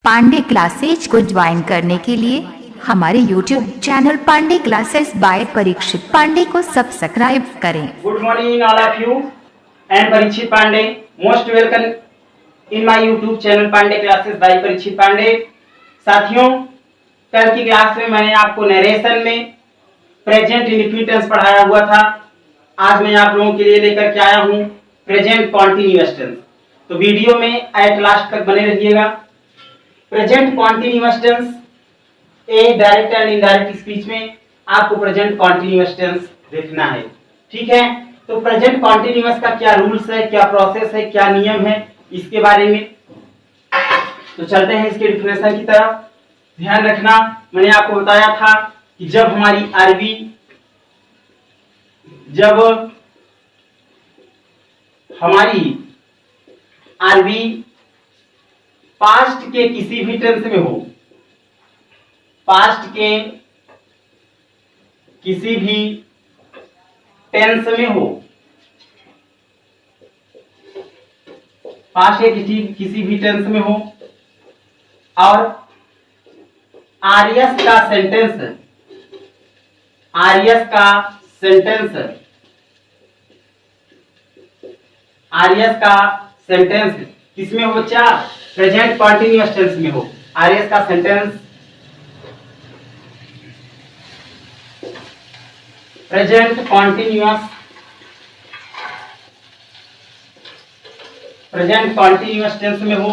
Pandey classes को join करने के लिए हमारे YouTube channel Pandey classes by Parikshit Pandey को सब्सक्राइब करें। Good morning all of you and Parikshit Pandey most welcome in my YouTube channel Pandey classes by Parikshit Pandey. साथियों, कल की क्लास में मैंने आपको नरेशन में प्रेजेंट इंडेफिनिट टेंस पढ़ाया हुआ था। आज मैं आप लोगों के लिए लेकर के आया हूँ प्रेजेंट कॉन्टिन्यूअस टेंस। तो वीडियो में एट लास्ट तक बने रहिएगा। Present continuous tense a direct and indirect speech में आपको प्रेजेंट कॉन्टिन्यूअस टेंस देखना है, ठीक है। तो प्रेजेंट कॉन्टिन्यूअस का क्या रूल्स है, क्या प्रोसेस है, क्या नियम है, इसके बारे में तो चलते हैं इसके डिफिनेशन की तरफ। ध्यान रखना, मैंने आपको बताया था कि जब हमारी आरबी पास्ट के किसी भी टेंस में हो, पास्ट के किसी भी टेंस में हो, पास्ट के किसी भी टेंस में हो और आरएस का सेंटेंस किसमें हो बच्चा? प्रेजेंट कॉन्टिन्यूअस टेंस में हो। आरएस का सेंटेंस प्रेजेंट कॉन्टिन्यूअस टेंस में हो,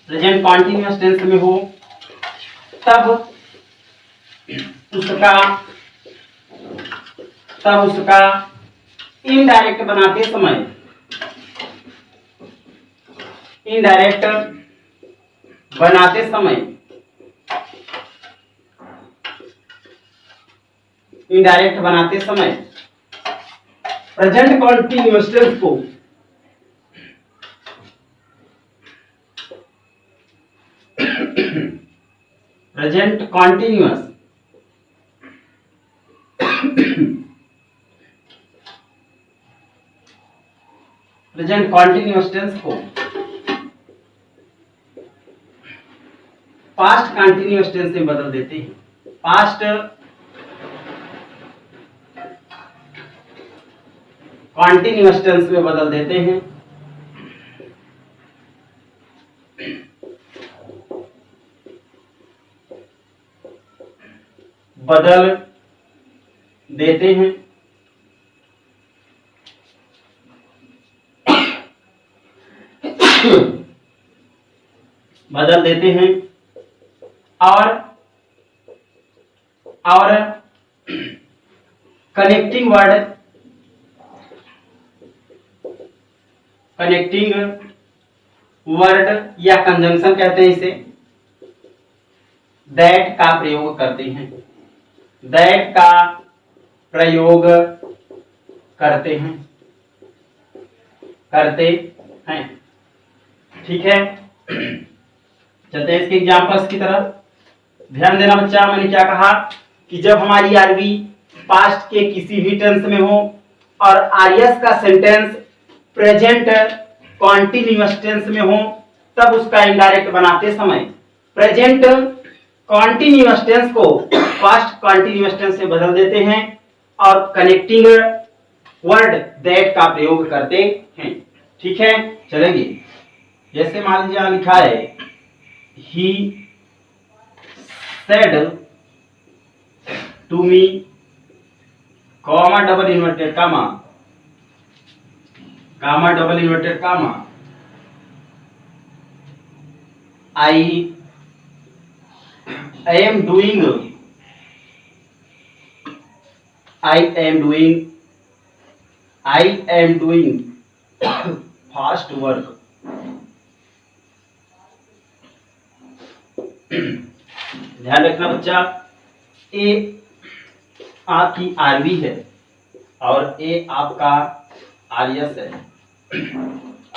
प्रेजेंट कॉन्टिन्यूअस टेंस में हो, तब उसका इनडायरेक्ट बनाते समय प्रेजेंट कॉन्टिन्यूअस टेंस को पास्ट कंटिन्यूअस टेंस में बदल देते हैं। पास्ट कंटिन्यूअस टेंस में बदल देते हैं। बदल देते हैं और कनेक्टिंग वर्ड या कंजंक्शन कहते हैं इसे, दैट का प्रयोग करते हैं। ठीक है, चलते हैं इसके एग्जांपल्स की तरफ। ध्यान देना बच्चा, मैंने क्या कहा कि जब हमारी आरबी पास्ट के किसी भी टेंस में हो और आरएस का सेंटेंस प्रेजेंट कॉन्टिन्यूअस टेंस में हो, तब उसका इनडायरेक्ट बनाते समय प्रेजेंट कॉन्टिन्यूअस टेंस को पास्ट कॉन्टिन्यूअस टेंस से बदल देते हैं और कनेक्टिंग वर्ड दैट का प्रयोग करते हैं। ठीक है, चलेंगे। जैसे मान लीजिए लिखा है he said to me, comma double inverted comma, double inverted comma, I am doing fast work. ध्यान रखना बच्चा, ए आपकी आरबी है और ए आपका आरएस है।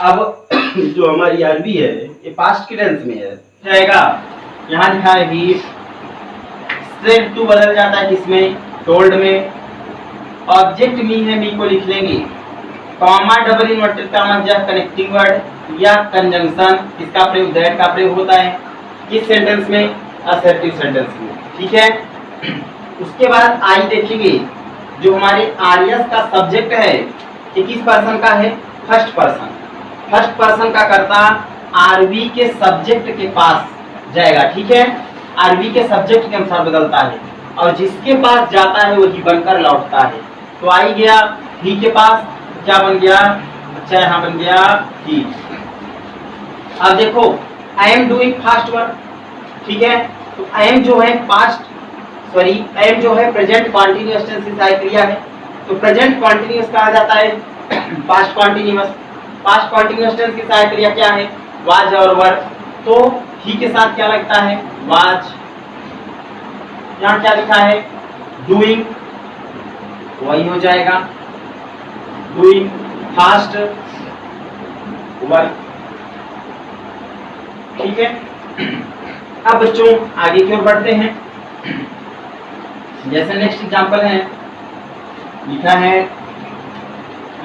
अब जो हमारी आरबी है ये पास्ट के टेंस में है, जाएगा यहाँ लिखा है ही सेड टू बदल जाता है किसमें? टोल्ड में। ऑब्जेक्ट मी है, मी को लिख लेंगे कॉमा डबल इन्वर्टेड कॉमा या कनेक्टिंग वर्ड या कंजंक्शन, इसका प्रयोग दैट का प्रयोग होता है किस सेंटेंस में? असर्टिव सेंटेंस में। ठीक है, उसके बाद आई देखेंगे जो हमारे आर्यस का सब्जेक्ट है ये किस पर्सन का है? First person. फर्स्ट पर्सन का कर्ता आरबी के सब्जेक्ट के पास जाएगा। ठीक है, आरबी के सब्जेक्ट के अनुसार बदलता है और जिसके पास जाता है वही बनकर लौटता है। तो आई गया ही के पास, क्या बन गया? अच्छा यहाँ बन गया ही। अब देखो आई एम डूइंग फास्ट वर्क। ठीक है, तो आई एम जो है आई एम जो है प्रेजेंट कॉन्टिन्यूअस टेंस की सहायक क्रिया है, तो प्रेजेंट कॉन्टिन्यूअस कहा जाता है past continuous. Past continuous tense की सहायक क्रिया क्या है? वाज और वर। तो ही के साथ क्या लगता है? वाज। यहाँ क्या लिखा है? डूइंग, वही हो जाएगा डूइंग फास्ट वर्क। ठीक है, अब बच्चों आगे की ओर बढ़ते हैं। जैसे नेक्स्ट एग्जांपल है, लिखा है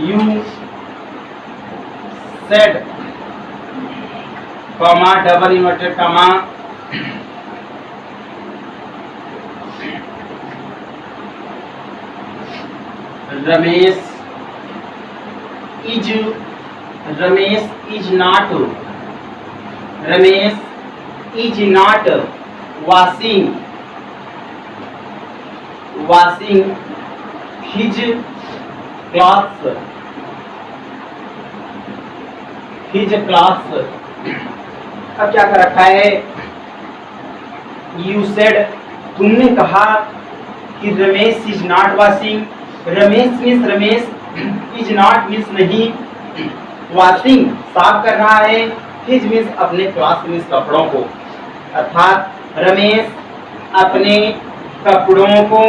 you said comma double inverted comma Ramesh is not washing his clothes। अब क्या कर रखा है? You said, तुमने कहा कि Ramesh is not washing. Ramesh means Ramesh, is not means नहीं, वॉशिंग साफ कर रहा है, हिज मीन्स अपने क्लॉथ्स मीन्स कपड़ों को, अर्थात रमेश अपने कपड़ों को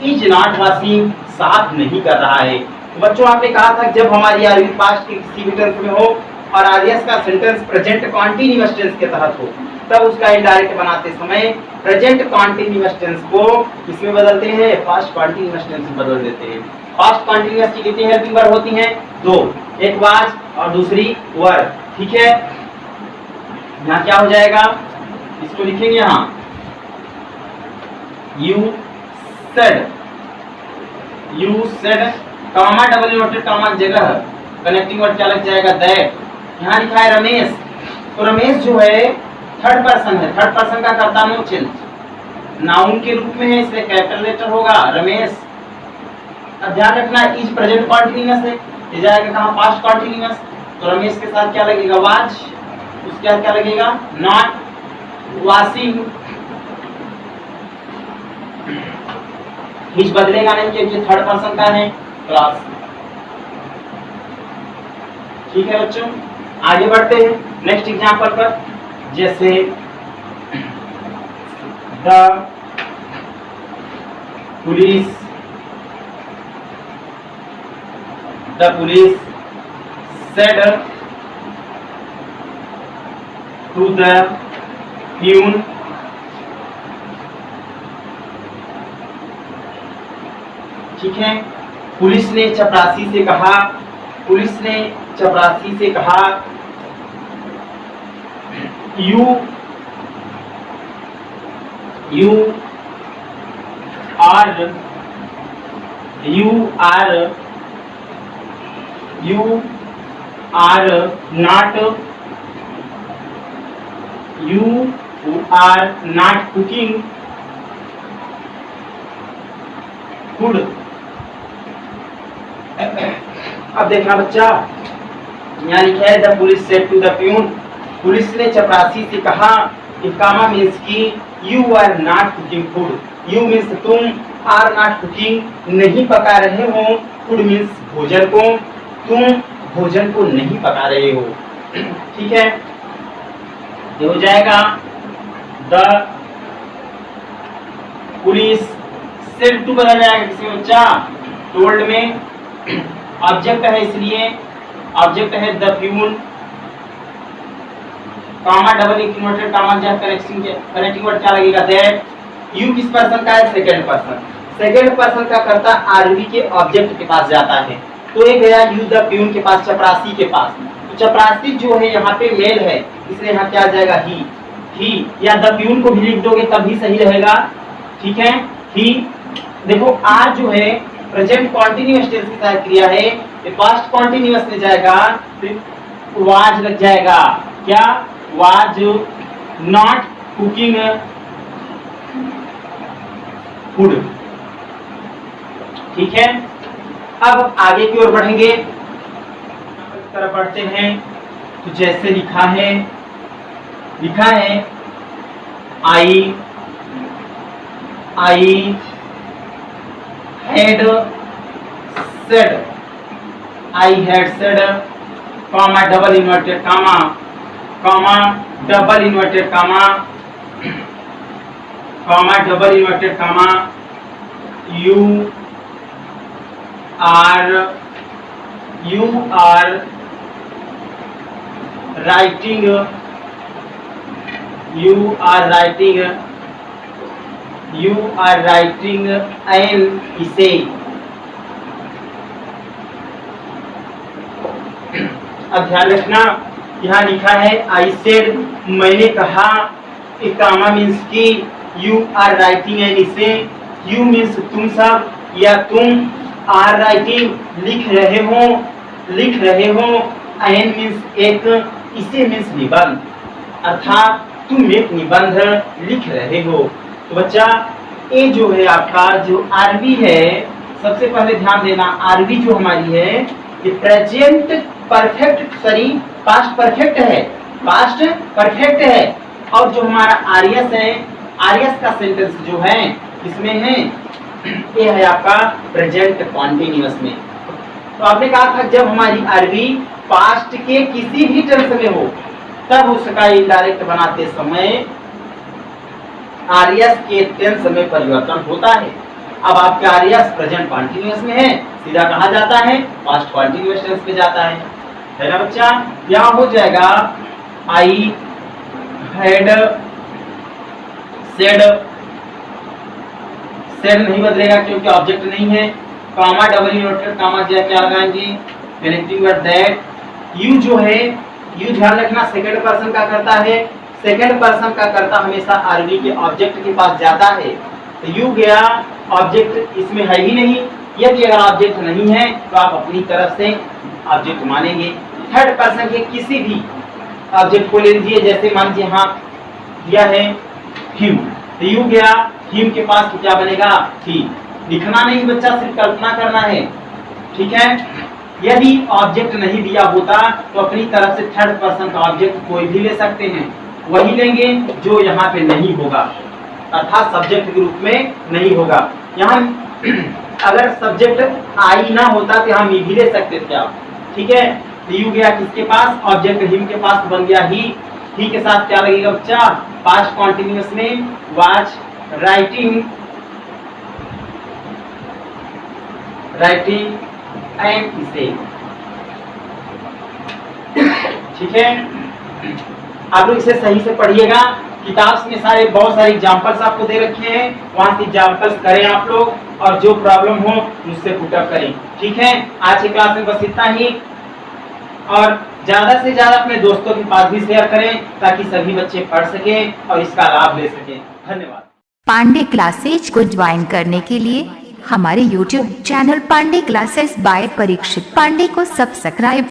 इज नॉट वॉशिंग साफ नहीं कर रहा है। तो बच्चों आपने कहा था जब हमारी आरवी पास्ट के किसी भी टेंस में हो और आर्यस का सेंटेंस प्रेजेंट कॉन्टिन्यूअस टेंस के तहत हो तब उसका इनडायरेक्ट बनाते समय प्रेजेंट कॉन्टिन्यूअस टेंस को इसमें बदलते हैं, पास्ट कॉन्टिन्यूअस टेंस में बदल देते हैं। पास्ट कॉन्टिन्यूअस की कितनी हेल्पिंग वर्ब होती हैं? दो, एक वाज और दूसरी वर। ठीक है, यहाँ क्या हो जाएगा? इसको लिखेंगे यहाँ you said comma double inverted comma जगह कनेक्टिंग वर्ड क्या लग जाएगा? दैट। यहाँ लिखा है रमेश, तो रमेश जो है थर्ड पर्सन है, थर्ड पर्सन का कर्ता नो चेंज नाउन के रूप में है, इसलिए कैपिटल लेटर होगा रमेश। अब ध्यान रखना इज प्रेजेंट कॉन्टिन्यूअस है, ये जाएगा कहाँ? Past continuous. तो रमेश के साथ क्या लगेगा? वाज। उसके बाद क्या लगेगा? Not washing. हिज बदलेगा नहीं क्योंकि थर्ड पर्सन का है, क्लास। ठीक है बच्चों, आगे बढ़ते हैं नेक्स्ट एग्जांपल पर। जैसे the police said to the peon ठीक है, पुलिस ने चपरासी से कहा, you are not cooking food। अब देखना बच्चा, यहाँ लिखा है the police said to the peon, police ने चपरासी से कहा। कामा मीन्स की you are not cooking food, you means तुम, आर नॉट कुकिंग नहीं पका रहे हो, फूड मीन्स भोजन को, तुम भोजन को नहीं पका रहे हो। ठीक है, ये हो जाएगा द पुलिस सेड टू बदल जाएगा किसी बच्चा, टोल्ड में ऑब्जेक्ट है इसलिए ऑब्जेक्ट है the peon, comma double inverted comma जब कनेक्टिंग वर्ड क्या लगेगा? दैट। यू किस पर्सन का है? Second person. सेकंड पर्सन का कर्ता आरवी के ऑब्जेक्ट के पास जाता है, तो ये गया यू द प्यून के पास, चपरासी के पास। तो चपरासी जो है यहाँ पे मेल है, इसलिए यहाँ क्या आ जाएगा ही, या द प्यून को भी लिख दोगे तब भी सही रहेगा। ठीक है, ही। देखो आर जो है प्रेजेंट कॉन्टिन्यूअस टेंस की सहायक क्रिया है, ये पास्ट कॉन्टिन्यूअस में जाएगा, फिर वाज लग जाएगा। क्या? Was not cooking food. ठीक है, अब आगे की ओर बढ़ेंगे, तरफ बढ़ते हैं। तो जैसे लिखा है I had said, comma double inverted comma double inverted comma you are writing an essay. अब ध्यान रखना, यहाँ लिखा है आई सेड, मैंने कहा, एक कामा मीन्स की, यू आर राइटिंग एन इसे, यू मीन्स तुम सब या तुम, आर राइटिंग लिख रहे हो, एन मीन्स एक, इसे मीन्स निबंध, अर्थात तुम एक निबंध लिख रहे हो। तो बच्चा ये जो है आपका जो आरबी है, सबसे पहले ध्यान देना, आरबी जो हमारी है ये present perfect, sorry past perfect है। और जो हमारा आरएस है, आरएस का सेंटेंस जो है इसमें है, ये है आपका प्रेजेंट कॉन्टिन्यूअस में। तो आपने कहा था जब हमारी आरबी पास्ट के किसी भी टेंस में हो तब उसका इनडायरेक्ट बनाते समय आरएस के टेंस में परिवर्तन होता है। अब आपके आरएस प्रेजेंट कॉन्टिन्यूअस में है, सीधा कहा जाता है पास्ट कॉन्टिन्यूअस टेंस पे जाता है ना बच्चा। यहाँ हो जाएगा आई हैड सेड नहीं बदलेगा क्योंकि ऑब्जेक्ट नहीं है, कॉमा डबल इन्वर्टेड कॉमा क्या लगाएंगे, कनेक्टिंग वर्ड दैट। यू जो है, यू ध्यान रखना सेकंड पर्सन का करता है, सेकंड पर्सन का करता हमेशा आरबी के ऑब्जेक्ट के पास जाता है। तो यू गया, ऑब्जेक्ट इसमें है ही नहीं, यदि अगर ऑब्जेक्ट नहीं है तो आप अपनी तरफ से ऑब्जेक्ट मानेंगे। थर्ड पर्सन के किसी भी ऑब्जेक्ट को ले लीजिए, जैसे मान लीजिए यहाँ दिया है हिम, तो यू गया, हिम के पास तो क्या बनेगा, ही। लिखना नहीं बच्चा, सिर्फ कल्पना करना है। ठीक है, यदि ऑब्जेक्ट नहीं दिया होता तो अपनी तरफ से थर्ड पर्सन का ऑब्जेक्ट कोई भी ले सकते हैं, वही लेंगे जो यहाँ पे नहीं होगा, अर्थात सब्जेक्ट के रूप में नहीं होगा। यहाँ अगर सब्जेक्ट आई ना होता तो यहाँ भी ले सकते थे आप। ठीक है, तो यू गया किसके पास, ऑब्जेक्ट हिम के पास बन गया ही के साथ क्या लगेगा बच्चा, पास्ट कॉन्टिन्यूअस में वाज राइटिंग एंड इसे। ठीक है, आप लोग इसे सही से पढ़िएगा, किताब में सारे बहुत सारे एग्जांपल्स आपको दे रखे हैं, वहां से एग्जांपल्स करें आप लोग, और जो प्रॉब्लम हो मुझसे पुटअप करें। ठीक है, आज की क्लास में बस इतना ही, और ज्यादा से ज्यादा अपने दोस्तों के पास भी शेयर करें ताकि सभी बच्चे पढ़ सकें और इसका लाभ ले सकें। धन्यवाद। पांडे क्लासेज को ज्वाइन करने के लिए हमारे YouTube channel Pandey classes by Parikshit Pandey को सब्सक्राइब